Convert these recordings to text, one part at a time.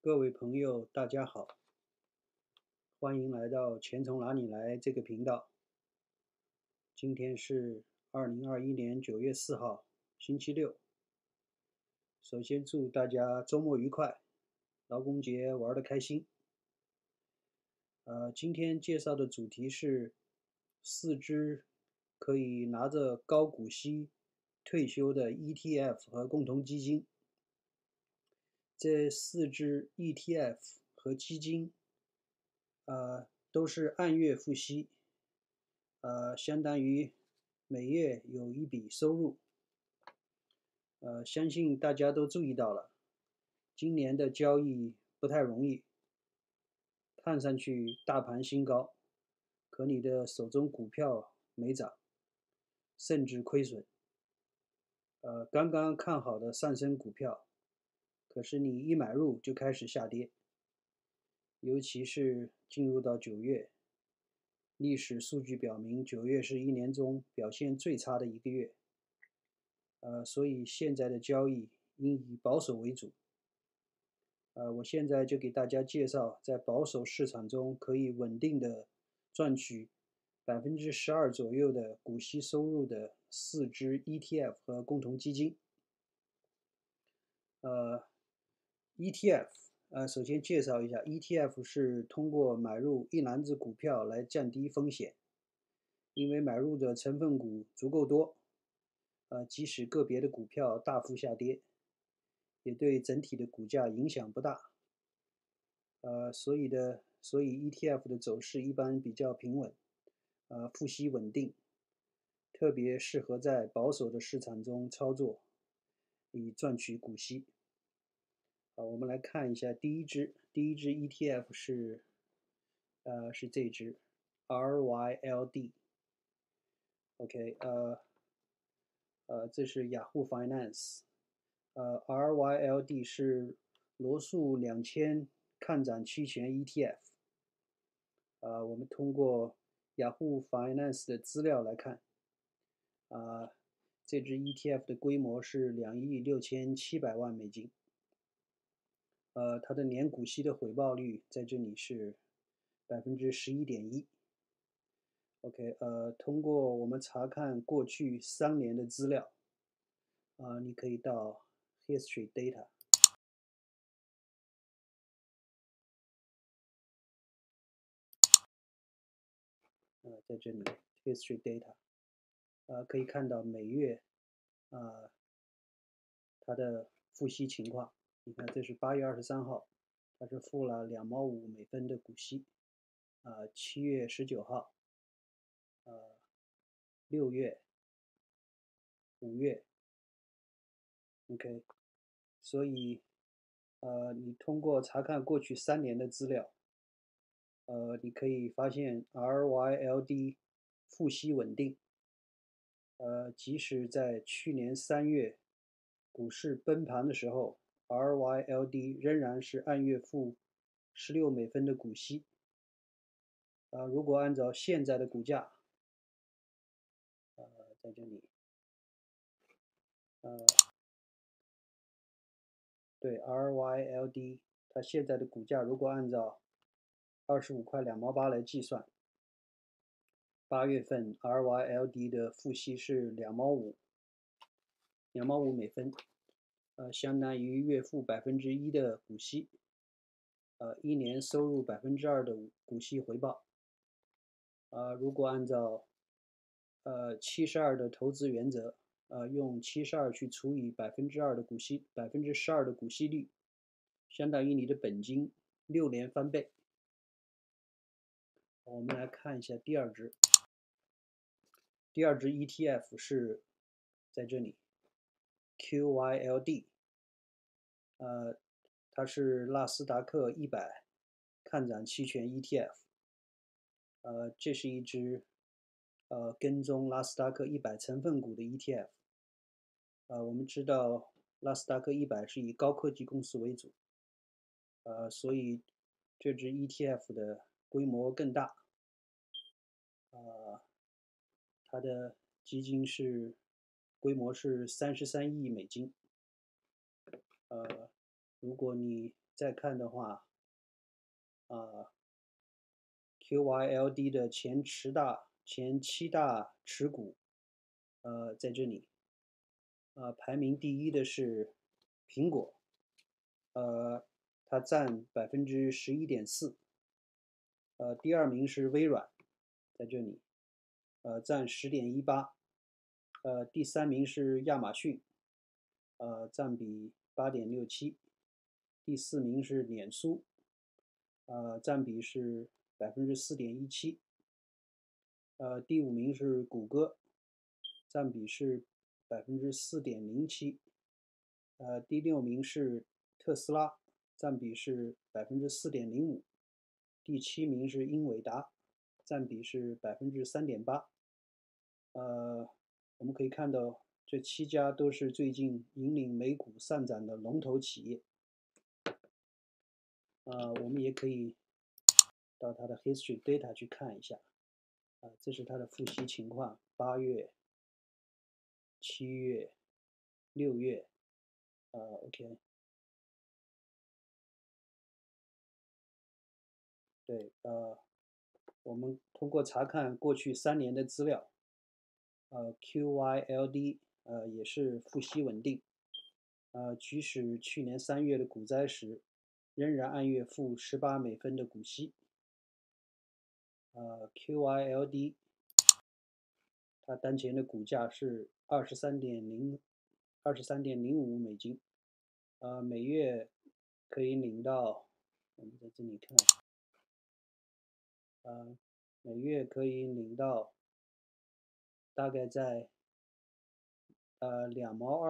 各位朋友，大家好，欢迎来到钱从哪里来这个频道。今天是2021年9月4号，星期六。首先祝大家周末愉快，劳工节玩得开心。今天介绍的主题是4只可以拿着高股息退休的 ETF 和共同基金。这4只 ETF 和基金都是按月付息，相当于每月有一笔收入。相信大家都注意到了，今年的交易不太容易，看上去大盘新高，可你的手中股票没涨，甚至亏损。刚刚看好的上升股票，可是你一买入就开始下跌，尤其是进入到9月。历史数据表明，9月是一年中表现最差的一个月。所以现在的交易应以保守为主。我现在就给大家介绍，在保守市场中可以稳定的赚取12%左右的股息收入的4只 ETF 和共同基金。ETF，首先介绍一下 ETF 是通过买入一篮子股票来降低风险，因为买入的成分股足够多，即使个别的股票大幅下跌，也对整体的股价影响不大。所以 ETF 的走势一般比较平稳，付息稳定，特别适合在保守的市场中操作，以赚取股息。我们来看一下第一只 ETF 是这只 RYLD。OK， 这是雅虎 Finance。RYLD 是罗素2000看涨期权 ETF。我们通过雅虎 Finance 的资料来看，这支 ETF 的规模是2.67亿美金。它的年股息的回报率在这里是11.1%。OK， 通过我们查看过去3年的资料，你可以到 History Data， 在这里 History Data， 可以看到每月它的付息情况。你看，这是8月23号，它是付了2毛5美分的股息。7月19号，6月、5月 ，OK， 所以你通过查看过去3年的资料，你可以发现 RYLD 付息稳定。即使在去年3月股市崩盘的时候，RYLD 仍然是按月付16美分的股息。如果按照现在的股价，在这里，对 RYLD， 它现在的股价如果按照25块2毛8来计算，8月份 RYLD 的付息是2毛5美分，相当于月付1%的股息，一年收入2%的股息回报。如果按照72的投资原则，用72去除以2%的股息，12%的股息率，相当于你的本金6年翻倍。我们来看一下第二支 ETF 是在这里 QYLD， 它是纳斯达克100看涨期权 ETF。这是一支跟踪纳斯达克100成分股的 ETF。我们知道纳斯达克100是以高科技公司为主，所以这支 ETF 的规模更大。它的基金规模是33亿美金。如果你再看的话，QYLD 的前七大持股，在这里，排名第一的是苹果，它占11.4%，第二名是微软，在这里，占10.18%，第三名是亚马逊，占比8.67%，第四名是脸书，占比是4.17%，第五名是谷歌，占比是4.07%，第六名是特斯拉，占比是4.05%，第七名是英伟达，占比是3.8%。我们可以看到这7家都是最近引领美股上涨的龙头企业。我们也可以到它的 History Data 去看一下，这是它的复习情况，8月、7月、6月，OK， 对，我们通过查看过去3年的资料，QYLD 也是付息稳定，即使去年3月的股灾时，仍然按月付18美分的股息。QYLD 它当前的股价是23.05美金，每月可以领到，我们在这里看，每月可以领到大概在2毛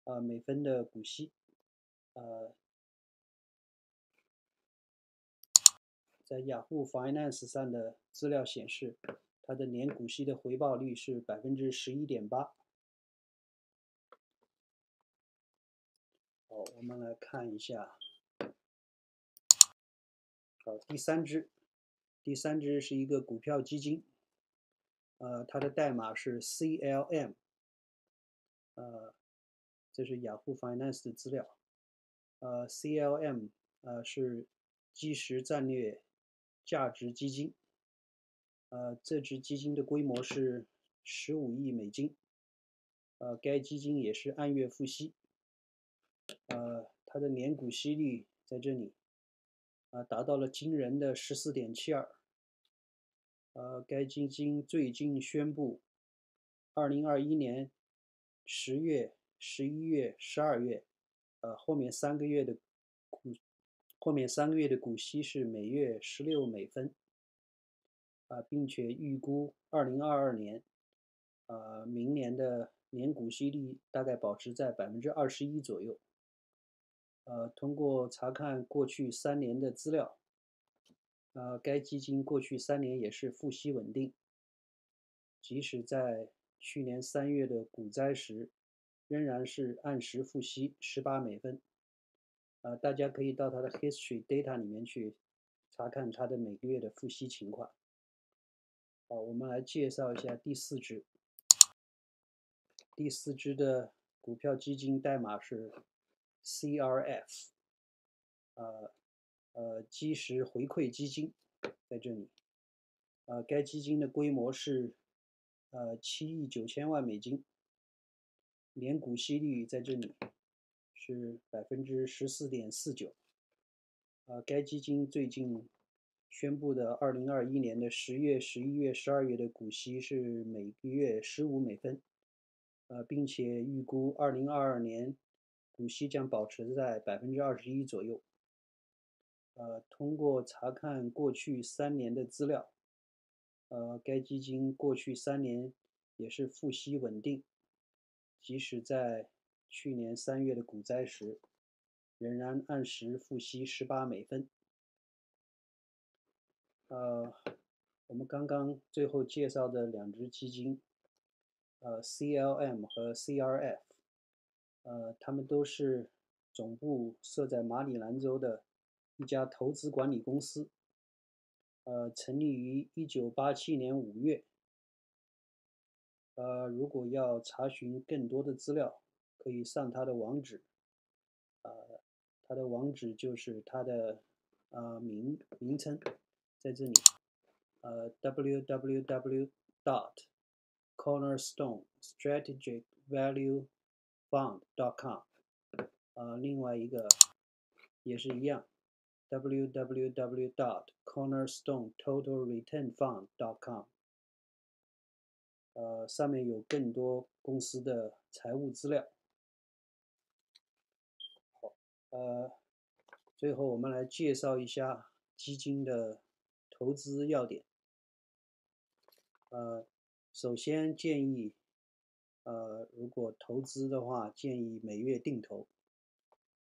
2美分的股息，在雅虎 Finance 上的资料显示，它的年股息的回报率是11.8%。好，我们来看一下，好，第三只是一个股票基金，它的代码是 CLM，这是雅虎 Finance 的资料，CLM 是基石战略价值基金，这支基金的规模是15亿美金，该基金也是按月付息，它的年股息率在这里，达到了惊人的14.72%，该基金最近宣布，2021年10月、11月、12月，后面3个月的股息是每月16美分，并且预估2022年，明年的年股息率大概保持在21%左右。通过查看过去3年的资料，该基金过去3年也是付息稳定，即使在去年3月的股灾时，仍然是按时付息18美分。大家可以到它的 History Data 里面去查看它的每个月的付息情况。好，我们来介绍一下第四只。第四只的股票基金代码是 CRF，基石回馈基金在这里。该基金的规模是7亿9千万美金，年股息率在这里是14.49%。该基金最近宣布的2021年的10月、11月、12月的股息是每个月15美分，并且预估2022年股息将保持在21%左右。通过查看过去3年的资料，该基金过去3年也是付息稳定，即使在去年3月的股灾时，仍然按时付息18美分。我们刚刚最后介绍的2只基金，CLM 和 CRF，它们都是总部设在马里兰州的一家投资管理公司，成立于1987年5月。如果要查询更多的资料，可以上它的网址，它的网址就是它的名称，在这里www.cornerstonestrategicvaluefund.com 另外一个也是一样 www.cornerstonetotalreturnfund.com 上面有更多公司的财务资料。最后我们来介绍一下基金的投资要点。首先建议，如果投资的话，建议每月定投，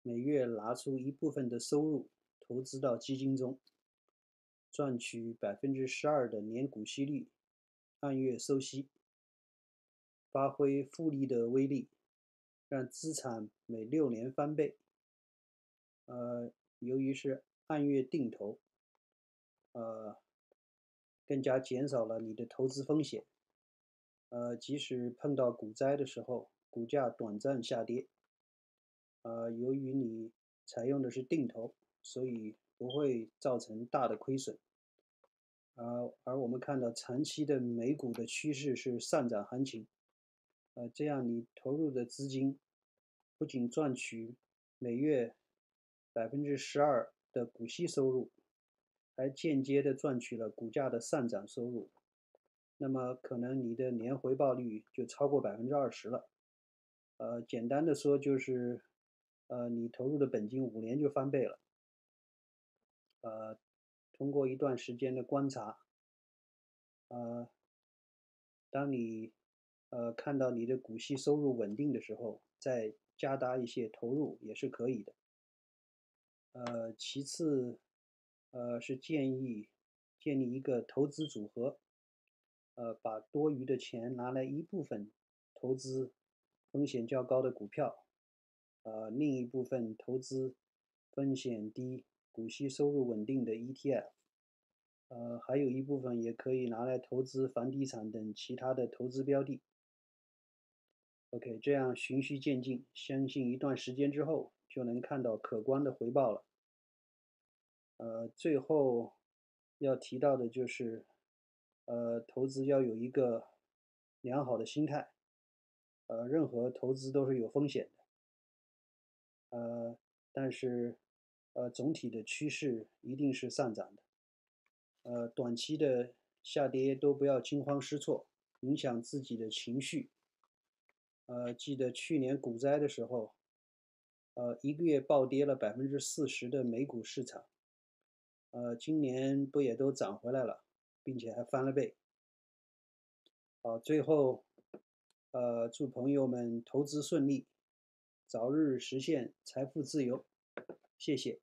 每月拿出一部分的收入投资到基金中，赚取12%的年股息率，按月收息，发挥复利的威力，让资产每6年翻倍。由于是按月定投，更加减少了你的投资风险。即使碰到股灾的时候，股价短暂下跌，由于你采用的是定投，所以不会造成大的亏损。而我们看到长期的美股的趋势是上涨行情，这样你投入的资金不仅赚取每月12%的股息收入，还间接的赚取了股价的上涨收入。那么可能你的年回报率就超过20%了。简单的说就是，你投入的本金5年就翻倍了。通过一段时间的观察，当你看到你的股息收入稳定的时候，再加大一些投入也是可以的。其次，是建议建立一个投资组合，把多余的钱拿来一部分投资风险较高的股票，另一部分投资风险低、股息收入稳定的 ETF，还有一部分也可以拿来投资房地产等其他的投资标的。OK， 这样循序渐进，相信一段时间之后就能看到可观的回报了。最后要提到的就是，投资要有一个良好的心态。任何投资都是有风险的，但是总体的趋势一定是上涨的。短期的下跌都不要惊慌失措，影响自己的情绪。记得去年股灾的时候，一个月暴跌了40%的美股市场。今年不也都涨回来了，并且还翻了倍。好，最后，祝朋友们投资顺利，早日实现财富自由。谢谢。